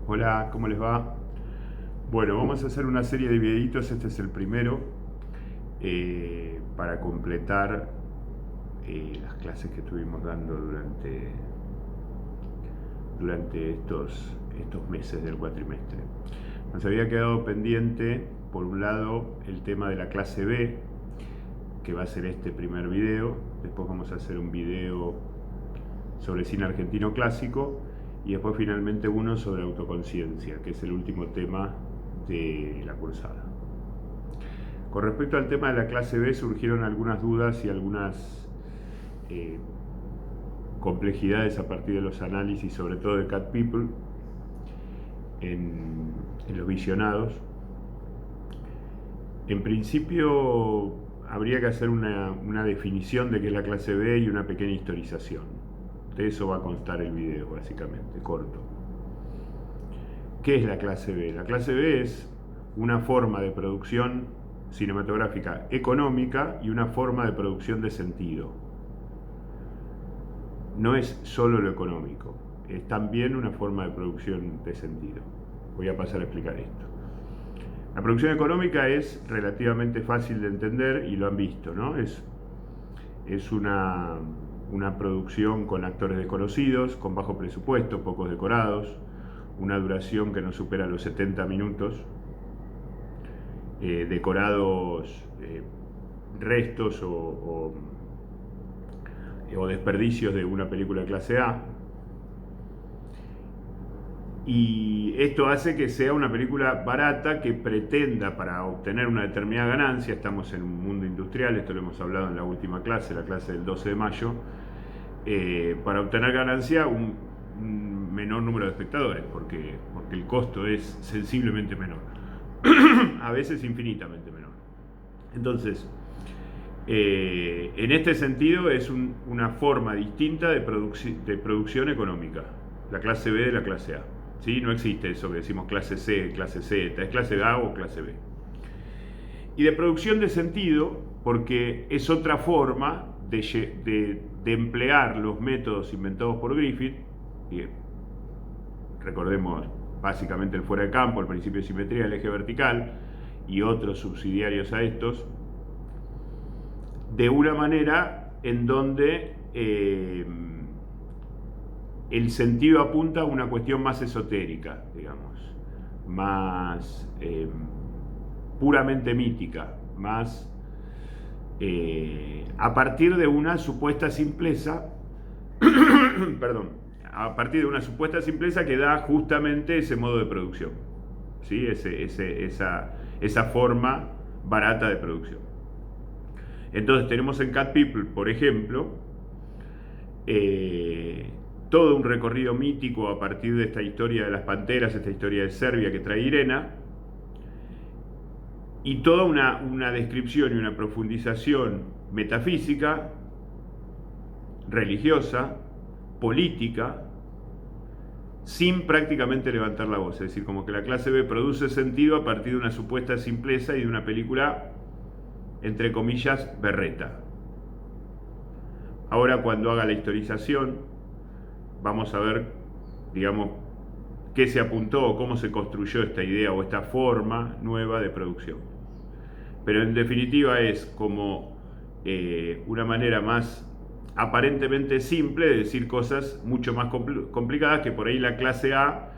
Hola, ¿cómo les va? Bueno, vamos a hacer una serie de videitos, este es el primero, para completar las clases que estuvimos dando durante estos meses del cuatrimestre. Nos había quedado pendiente, por un lado, el tema de la clase B, que va a ser este primer video. Después vamos a hacer un video sobre cine argentino clásico y después finalmente uno sobre autoconciencia, que es el último tema de la cursada. Con respecto al tema de la clase B surgieron algunas dudas y algunas complejidades a partir de los análisis, sobre todo de Cat People, en los visionados. En principio habría que hacer una definición de qué es la clase B y una pequeña historización. De eso va a constar el video, básicamente, corto. ¿Qué es la clase B? La clase B es una forma de producción cinematográfica económica y una forma de producción de sentido. No es solo lo económico, es también una forma de producción de sentido. Voy a pasar a explicar esto. La producción económica es relativamente fácil de entender y lo han visto, ¿no? Es una producción con actores desconocidos, con bajo presupuesto, pocos decorados, una duración que no supera los 70 minutos, decorados, restos o desperdicios de una película clase A. Y esto hace que sea una película barata que pretenda, para obtener una determinada ganancia, estamos en un mundo industrial, esto lo hemos hablado en la última clase, la clase del 12 de mayo, para obtener ganancia un menor número de espectadores, porque el costo es sensiblemente menor, a veces infinitamente menor. Entonces, en este sentido es una forma distinta de producción económica, la clase B de la clase A. ¿Sí? No existe eso que decimos clase C, clase Z, es clase A o clase B. Y de producción de sentido, porque es otra forma de emplear los métodos inventados por Griffith, y recordemos básicamente el fuera de campo, el principio de simetría, el eje vertical y otros subsidiarios a estos, de una manera en donde el sentido apunta a una cuestión más esotérica, digamos, más puramente mítica, más a partir de una supuesta simpleza, perdón, a partir de una supuesta simpleza que da justamente ese modo de producción, ¿sí? esa forma barata de producción. Entonces tenemos en Cat People, por ejemplo, todo un recorrido mítico a partir de esta historia de las panteras, esta historia de Serbia que trae Irena, y toda una descripción y una profundización metafísica, religiosa, política, sin prácticamente levantar la voz. Es decir, como que la clase B produce sentido a partir de una supuesta simpleza y de una película, entre comillas, berreta. Ahora, cuando haga la historización, vamos a ver, digamos, qué se apuntó, cómo se construyó esta idea o esta forma nueva de producción. Pero en definitiva es como una manera más aparentemente simple de decir cosas mucho más complicadas que por ahí la clase A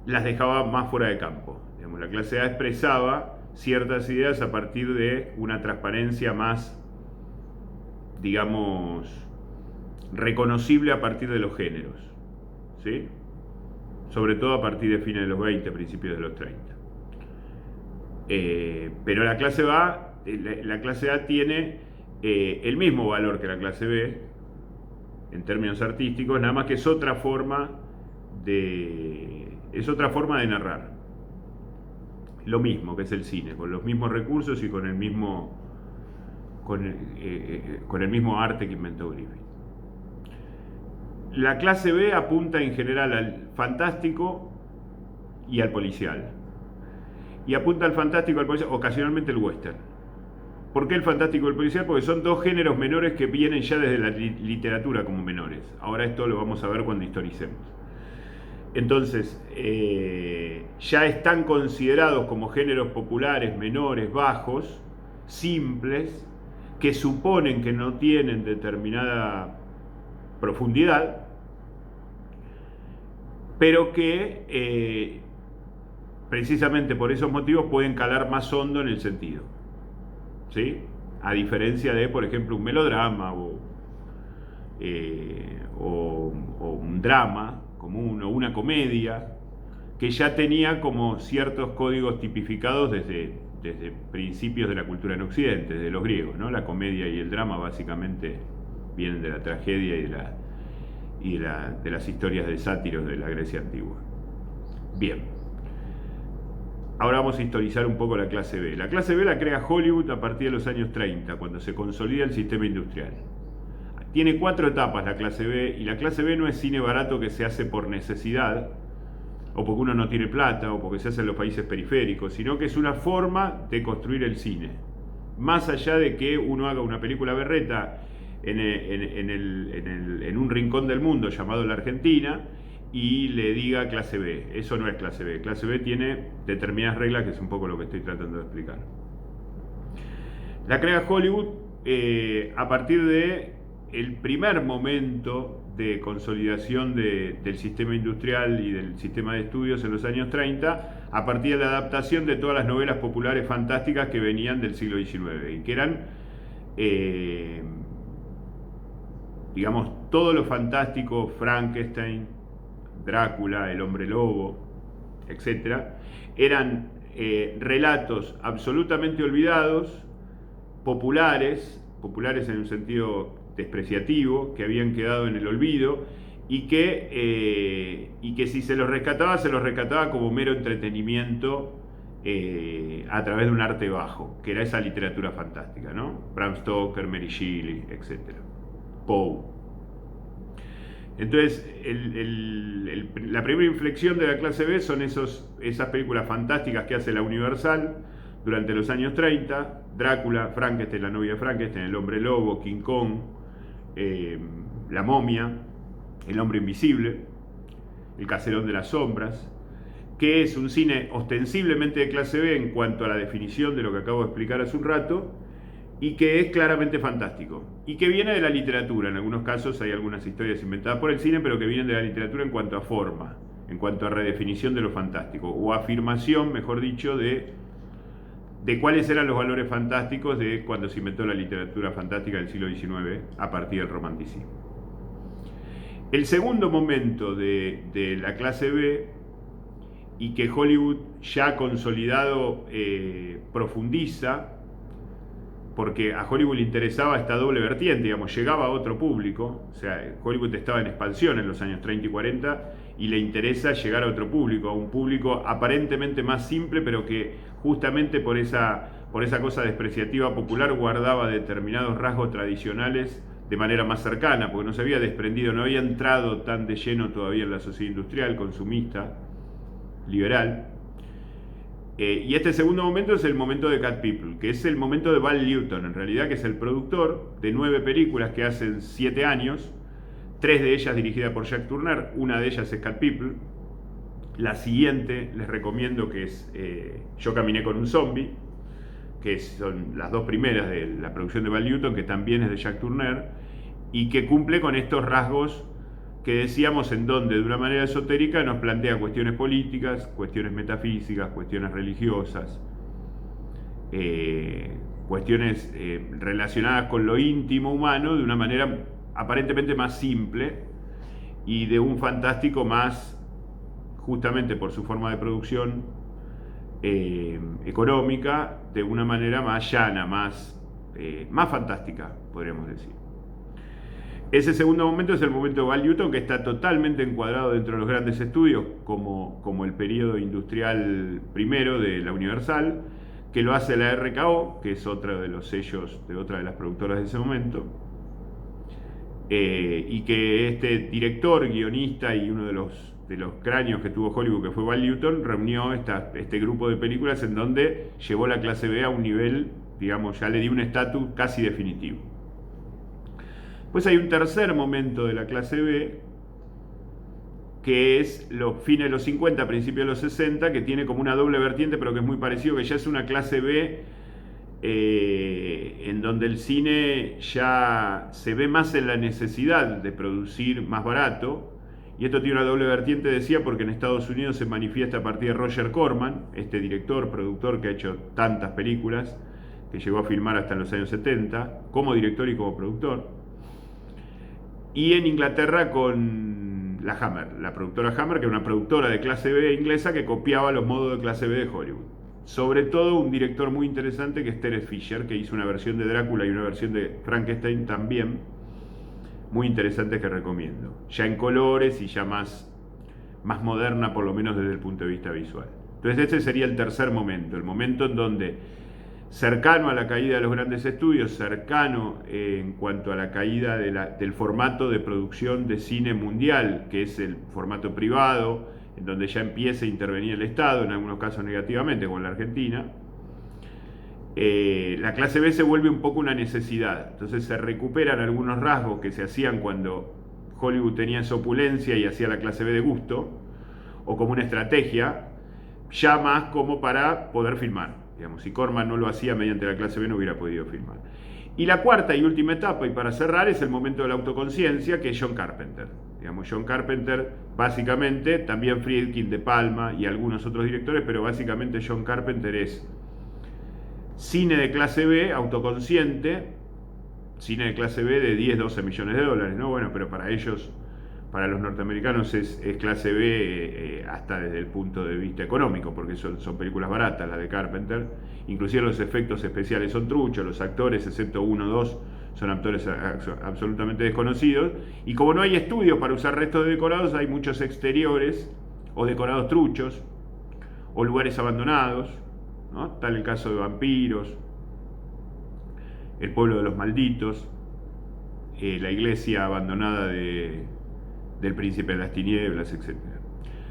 las dejaba más fuera de campo. Digamos, la clase A expresaba ciertas ideas a partir de una transparencia más, digamos, reconocible a partir de los géneros, ¿sí? Sobre todo a partir de fines de los 20, principios de los 30. Pero la clase A tiene el mismo valor que la clase B en términos artísticos, nada más que es otra forma de narrar. Lo mismo que es el cine, con los mismos recursos y con el mismo arte que inventó Griffith. La clase B apunta en general al fantástico y al policial. Y apunta al fantástico y al policial, ocasionalmente el western. ¿Por qué el fantástico y el policial? Porque son dos géneros menores que vienen ya desde la literatura como menores. Ahora esto lo vamos a ver cuando historicemos. Entonces, ya están considerados como géneros populares menores, bajos, simples, que suponen que no tienen determinada profundidad, pero que precisamente por esos motivos pueden calar más hondo en el sentido, ¿sí? A diferencia de, por ejemplo, un melodrama o un drama común o una comedia, que ya tenía como ciertos códigos tipificados desde principios de la cultura en Occidente, desde los griegos, ¿no? La comedia y el drama básicamente vienen de la tragedia de las historias de sátiros de la Grecia antigua. Bien, ahora vamos a historizar un poco la clase B. La clase B la crea Hollywood a partir de los años 30, cuando se consolida el sistema industrial. Tiene 4 etapas la clase B, y la clase B no es cine barato que se hace por necesidad, o porque uno no tiene plata, o porque se hace en los países periféricos, sino que es una forma de construir el cine. Más allá de que uno haga una película berreta en un rincón del mundo llamado la Argentina y le diga clase B. Eso no es clase B. Clase B tiene determinadas reglas, que es un poco lo que estoy tratando de explicar. La crea Hollywood a partir de el primer momento de consolidación del sistema industrial y del sistema de estudios en los años 30, a partir de la adaptación de todas las novelas populares fantásticas que venían del siglo XIX y que eran, digamos, todo lo fantástico, Frankenstein, Drácula, el hombre lobo, etc., eran relatos absolutamente olvidados, populares en un sentido despreciativo, que habían quedado en el olvido y que si se los rescataba como mero entretenimiento a través de un arte bajo, que era esa literatura fantástica, ¿no? Bram Stoker, Mary Shelley, etc. Poe. Entonces, la primera inflexión de la clase B son esas películas fantásticas que hace la Universal durante los años 30, Drácula, Frankenstein, la novia de Frankenstein, el hombre lobo, King Kong, la momia, el hombre invisible, el caserón de las sombras, que es un cine ostensiblemente de clase B en cuanto a la definición de lo que acabo de explicar hace un rato, y que es claramente fantástico, y que viene de la literatura. En algunos casos hay algunas historias inventadas por el cine, pero que vienen de la literatura en cuanto a forma, en cuanto a redefinición de lo fantástico, o afirmación, mejor dicho, de cuáles eran los valores fantásticos de cuando se inventó la literatura fantástica del siglo XIX a partir del romanticismo. El segundo momento de la clase B, y que Hollywood ya consolidado profundiza, porque a Hollywood le interesaba esta doble vertiente, digamos, llegaba a otro público, o sea, Hollywood estaba en expansión en los años 30 y 40 y le interesa llegar a otro público, a un público aparentemente más simple, pero que justamente por esa cosa despreciativa popular guardaba determinados rasgos tradicionales de manera más cercana, porque no se había desprendido, no había entrado tan de lleno todavía en la sociedad industrial, consumista, liberal. Y este segundo momento es el momento de Cat People, que es el momento de Val Newton, en realidad, que es el productor de 9 películas que hacen 7 años, 3 de ellas dirigidas por Jack Turner, una de ellas es Cat People. La siguiente les recomiendo, que es Yo caminé con un zombie, que son las 2 primeras de la producción de Val Newton, que también es de Jack Turner, y que cumple con estos rasgos que decíamos, en donde de una manera esotérica nos plantea cuestiones políticas, cuestiones metafísicas, cuestiones religiosas, cuestiones relacionadas con lo íntimo humano de una manera aparentemente más simple, y de un fantástico más, justamente por su forma de producción económica, de una manera más llana, más fantástica, podríamos decir. Ese segundo momento es el momento de Val Newton, que está totalmente encuadrado dentro de los grandes estudios, como el periodo industrial primero de la Universal, que lo hace la RKO, que es otro de los sellos de otra de las productoras de ese momento, y que este director, guionista y uno de los cráneos que tuvo Hollywood, que fue Val Newton, reunió este grupo de películas en donde llevó la clase B a un nivel, digamos, ya le dio un estatus casi definitivo. Pues hay un tercer momento de la clase B, que es los fines de los 50, principios de los 60, que tiene como una doble vertiente, pero que es muy parecido, que ya es una clase B, en donde el cine ya se ve más en la necesidad de producir más barato. Y esto tiene una doble vertiente, decía, porque en Estados Unidos se manifiesta a partir de Roger Corman, este director, productor que ha hecho tantas películas, que llegó a filmar hasta en los años 70, como director y como productor. Y en Inglaterra con la Hammer, la productora Hammer, que era una productora de clase B inglesa que copiaba los modos de clase B de Hollywood. Sobre todo un director muy interesante que es Terence Fisher, que hizo una versión de Drácula y una versión de Frankenstein también, muy interesante, que recomiendo. Ya en colores y ya más moderna, por lo menos desde el punto de vista visual. Entonces este sería el tercer momento, el momento en donde, cercano a la caída de los grandes estudios, cercano en cuanto a la caída del formato de producción de cine mundial, que es el formato privado, en donde ya empieza a intervenir el Estado, en algunos casos negativamente, como en la Argentina, la clase B se vuelve un poco una necesidad. Entonces se recuperan algunos rasgos que se hacían cuando Hollywood tenía esa opulencia y hacía la clase B de gusto, o como una estrategia, ya más como para poder filmar. Digamos, si Corman no lo hacía mediante la clase B, no hubiera podido filmar. Y la cuarta y última etapa, y para cerrar, es el momento de la autoconciencia, que es John Carpenter. Digamos, John Carpenter, básicamente, también Friedkin, De Palma y algunos otros directores, pero básicamente John Carpenter es cine de clase B, autoconsciente, cine de clase B de 10, 12 millones de dólares, ¿no? Bueno, pero para ellos, para los norteamericanos es clase B hasta desde el punto de vista económico, porque son películas baratas las de Carpenter. Inclusive los efectos especiales son truchos, los actores, excepto uno o dos, son actores absolutamente desconocidos. Y como no hay estudios para usar restos de decorados, hay muchos exteriores o decorados truchos o lugares abandonados, ¿no? Tal el caso de Vampiros, El pueblo de los malditos, la iglesia abandonada del príncipe de las tinieblas, etc.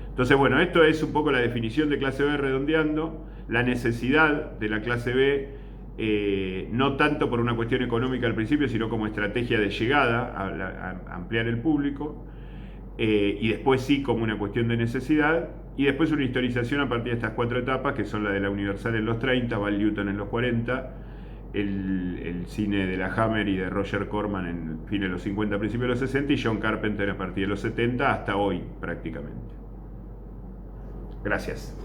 Entonces, bueno, esto es un poco la definición de clase B redondeando, la necesidad de la clase B, no tanto por una cuestión económica al principio, sino como estrategia de llegada a ampliar el público, y después sí como una cuestión de necesidad, y después una historización a partir de estas cuatro etapas, que son la de la Universal en los 30, Val Newton en los 40, el cine de la Hammer y de Roger Corman en fines de los 50, principios de los 60, y John Carpenter a partir de los 70 hasta hoy prácticamente. Gracias.